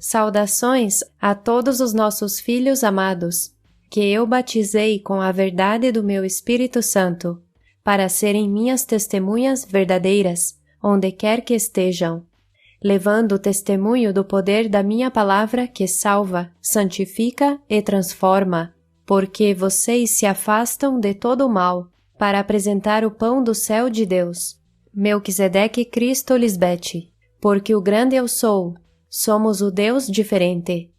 Saudações a todos os nossos filhos amados, que eu batizei com a verdade do meu Espírito Santo, para serem minhas testemunhas verdadeiras, onde quer que estejam, levando o testemunho do poder da minha palavra que salva, santifica e transforma, porque vocês se afastam de todo o mal, para apresentar o pão do céu de Deus. Melquisedeque Cristo Lisbete, porque o grande eu sou, somos o Deus diferente.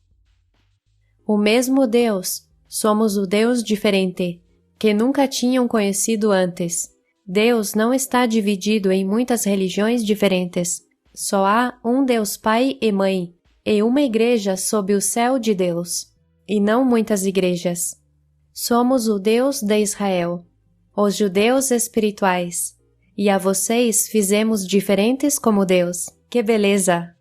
O mesmo Deus, somos o Deus diferente, que nunca tinham conhecido antes. Deus não está dividido em muitas religiões diferentes. Só há um Deus Pai e Mãe, e uma igreja sob o céu de Deus, e não muitas igrejas. Somos o Deus de Israel, os judeus espirituais, e a vocês fizemos diferentes como Deus. Que beleza!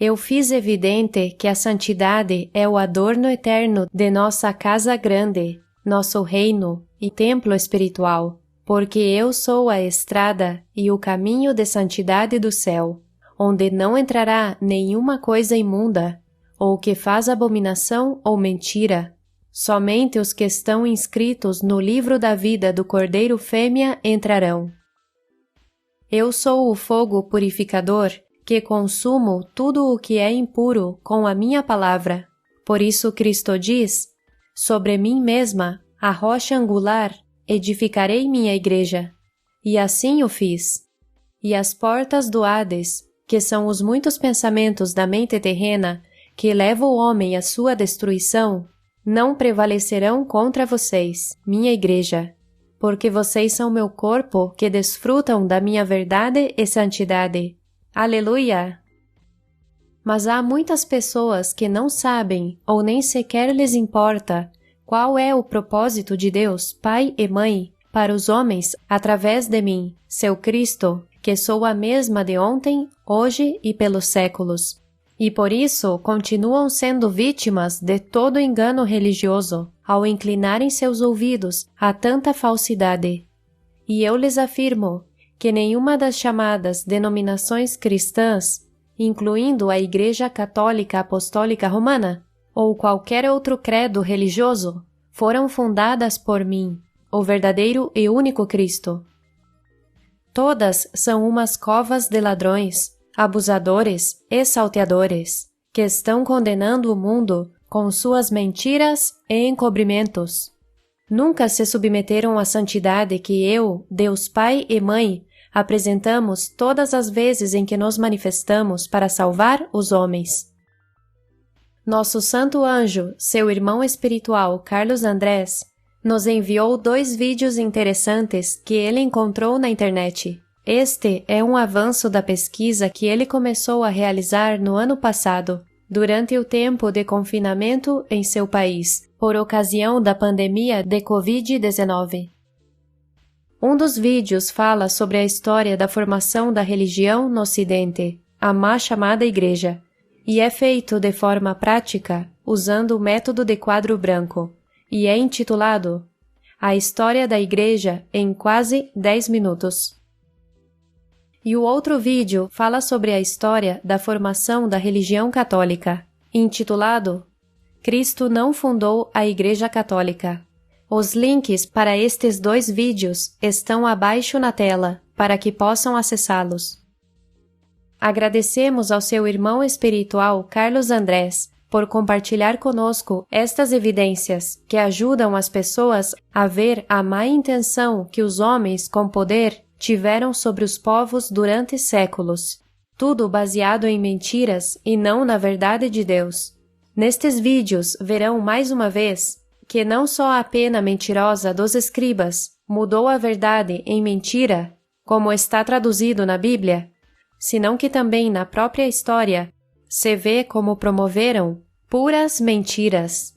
Eu fiz evidente que a santidade é o adorno eterno de nossa casa grande, nosso reino e templo espiritual, porque eu sou a estrada e o caminho de santidade do céu, onde não entrará nenhuma coisa imunda, ou que faz abominação ou mentira. Somente os que estão inscritos no livro da vida do Cordeiro Fêmea entrarão. Eu sou o fogo purificador, que consumo tudo o que é impuro com a minha palavra. Por isso Cristo diz, sobre mim mesma, a rocha angular, edificarei minha igreja. E assim o fiz. E as portas do Hades, que são os muitos pensamentos da mente terrena, que levam o homem à sua destruição, não prevalecerão contra vocês, minha igreja, porque vocês são meu corpo que desfrutam da minha verdade e santidade. Aleluia! Mas há muitas pessoas que não sabem ou nem sequer lhes importa qual é o propósito de Deus, Pai e Mãe, para os homens através de mim, seu Cristo, que sou a mesma de ontem, hoje e pelos séculos. E por isso continuam sendo vítimas de todo engano religioso, ao inclinarem seus ouvidos a tanta falsidade. E eu lhes afirmo que nenhuma das chamadas denominações cristãs, incluindo a Igreja Católica Apostólica Romana, ou qualquer outro credo religioso, foram fundadas por mim, o verdadeiro e único Cristo. Todas são umas covas de ladrões, abusadores e salteadores, que estão condenando o mundo com suas mentiras e encobrimentos. Nunca se submeteram à santidade que eu, Deus Pai e Mãe, apresentamos todas as vezes em que nos manifestamos para salvar os homens. Nosso santo anjo, seu irmão espiritual Carlos Andrés, nos enviou 2 vídeos interessantes que ele encontrou na internet. Este é um avanço da pesquisa que ele começou a realizar no ano passado, durante o tempo de confinamento em seu país, por ocasião da pandemia de Covid-19. Um dos vídeos fala sobre a história da formação da religião no Ocidente, a má chamada Igreja, e é feito de forma prática, usando o método de quadro branco, e é intitulado A História da Igreja em quase 10 minutos. E o outro vídeo fala sobre a história da formação da religião católica, intitulado Cristo não fundou a Igreja Católica. Os links para estes 2 vídeos estão abaixo na tela, para que possam acessá-los. Agradecemos ao seu irmão espiritual Carlos Andrés por compartilhar conosco estas evidências que ajudam as pessoas a ver a má intenção que os homens com poder tiveram sobre os povos durante séculos, tudo baseado em mentiras e não na verdade de Deus. Nestes vídeos verão mais uma vez que não só a pena mentirosa dos escribas mudou a verdade em mentira, como está traduzido na Bíblia, senão que também na própria história se vê como promoveram puras mentiras.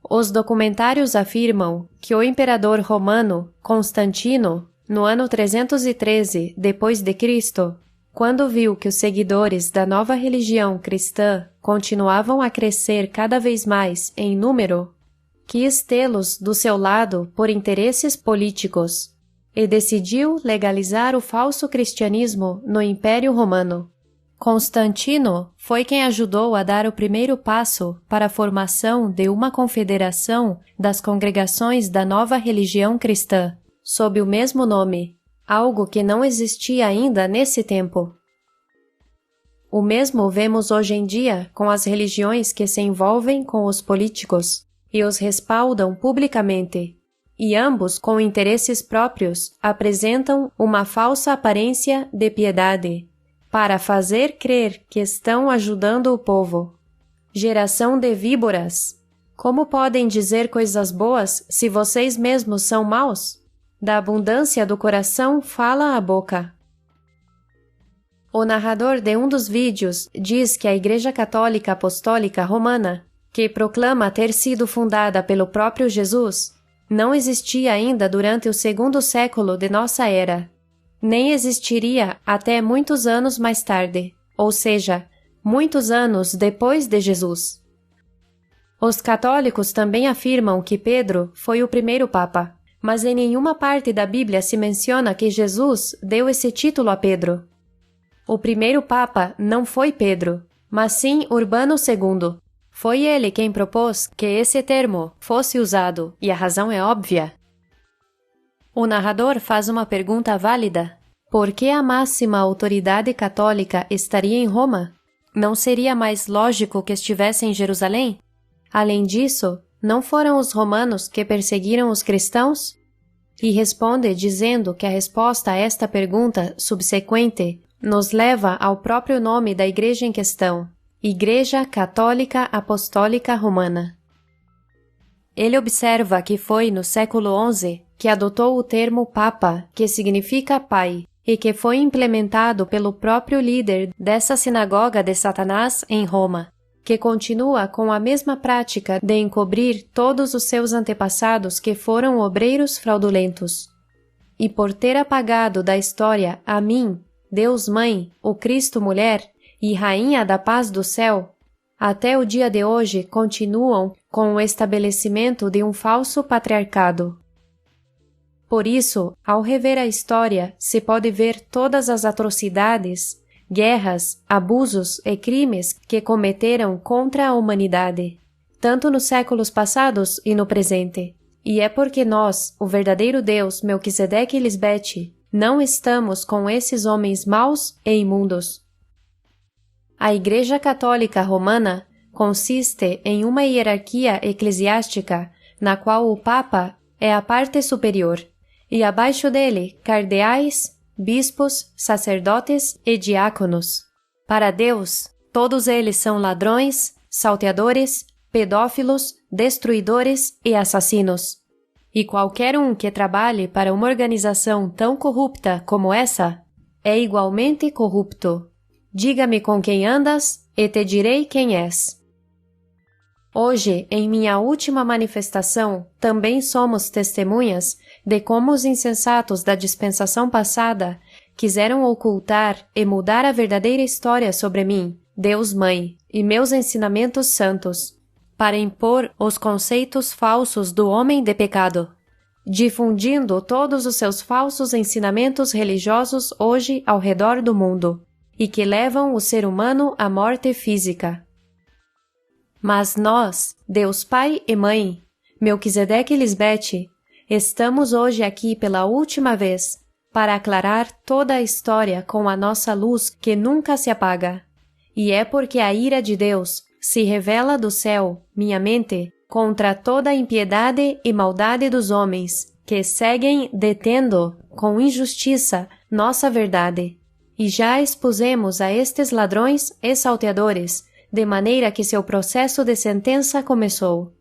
Os documentários afirmam que o imperador romano Constantino, no ano 313 depois de Cristo, quando viu que os seguidores da nova religião cristã continuavam a crescer cada vez mais em número, quis tê-los do seu lado por interesses políticos e decidiu legalizar o falso cristianismo no Império Romano. Constantino foi quem ajudou a dar o primeiro passo para a formação de uma confederação das congregações da nova religião cristã, sob o mesmo nome, algo que não existia ainda nesse tempo. O mesmo vemos hoje em dia com as religiões que se envolvem com os políticos e os respaldam publicamente, e ambos, com interesses próprios, apresentam uma falsa aparência de piedade, para fazer crer que estão ajudando o povo. Geração de víboras! Como podem dizer coisas boas se vocês mesmos são maus? Da abundância do coração fala a boca. O narrador de um dos vídeos diz que a Igreja Católica Apostólica Romana, que proclama ter sido fundada pelo próprio Jesus, não existia ainda durante o segundo século de nossa era. Nem existiria até muitos anos mais tarde, ou seja, muitos anos depois de Jesus. Os católicos também afirmam que Pedro foi o primeiro Papa, mas em nenhuma parte da Bíblia se menciona que Jesus deu esse título a Pedro. O primeiro Papa não foi Pedro, mas sim Urbano II. Foi ele quem propôs que esse termo fosse usado, e a razão é óbvia. O narrador faz uma pergunta válida. Por que a máxima autoridade católica estaria em Roma? Não seria mais lógico que estivesse em Jerusalém? Além disso, não foram os romanos que perseguiram os cristãos? E responde dizendo que a resposta a esta pergunta subsequente nos leva ao próprio nome da igreja em questão, Igreja Católica Apostólica Romana. Ele observa que foi no século XI que adotou o termo Papa, que significa pai, e que foi implementado pelo próprio líder dessa sinagoga de Satanás em Roma, que continua com a mesma prática de encobrir todos os seus antepassados que foram obreiros fraudulentos. E por ter apagado da história a mim, Deus Mãe, o Cristo Mulher e Rainha da Paz do Céu, até o dia de hoje continuam com o estabelecimento de um falso patriarcado. Por isso, ao rever a história, se pode ver todas as atrocidades, guerras, abusos e crimes que cometeram contra a humanidade, tanto nos séculos passados e no presente. E é porque nós, o verdadeiro Deus Melquisedeque e Lisbete, não estamos com esses homens maus e imundos. A Igreja Católica Romana consiste em uma hierarquia eclesiástica na qual o Papa é a parte superior, e abaixo dele cardeais, bispos, sacerdotes e diáconos. Para Deus, todos eles são ladrões, salteadores, pedófilos, destruidores e assassinos. E qualquer um que trabalhe para uma organização tão corrupta como essa é igualmente corrupto. Diga-me com quem andas e te direi quem és. Hoje, em minha última manifestação, também somos testemunhas de como os insensatos da dispensação passada quiseram ocultar e mudar a verdadeira história sobre mim, Deus Mãe, e meus ensinamentos santos, para impor os conceitos falsos do homem de pecado, difundindo todos os seus falsos ensinamentos religiosos hoje ao redor do mundo, e que levam o ser humano à morte física. Mas nós, Deus Pai e Mãe, Melquisedeque e Lisbete, estamos hoje aqui pela última vez para aclarar toda a história com a nossa luz que nunca se apaga. E é porque a ira de Deus se revela do céu, minha mente, contra toda a impiedade e maldade dos homens que seguem detendo, com injustiça, nossa verdade. E já expusemos a estes ladrões e salteadores, de maneira que seu processo de sentença começou.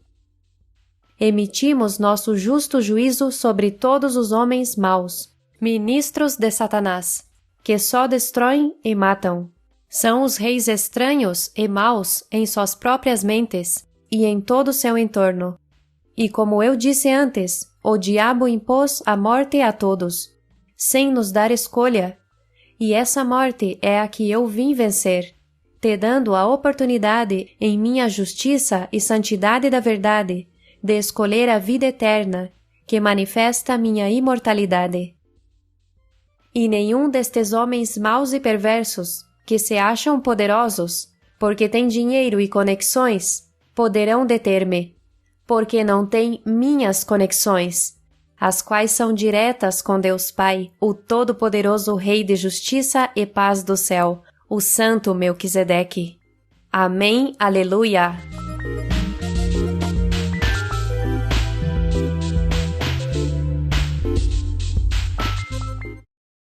Emitimos nosso justo juízo sobre todos os homens maus, ministros de Satanás, que só destroem e matam. São os reis estranhos e maus em suas próprias mentes e em todo o seu entorno. E como eu disse antes, o diabo impôs a morte a todos, sem nos dar escolha, e essa morte é a que eu vim vencer, te dando a oportunidade, em minha justiça e santidade da verdade, de escolher a vida eterna, que manifesta minha imortalidade. E nenhum destes homens maus e perversos, que se acham poderosos, porque têm dinheiro e conexões, poderão deter-me, porque não têm minhas conexões, as quais são diretas com Deus Pai, o Todo-Poderoso Rei de Justiça e Paz do céu, o Santo Melquisedeque. Amém, Aleluia!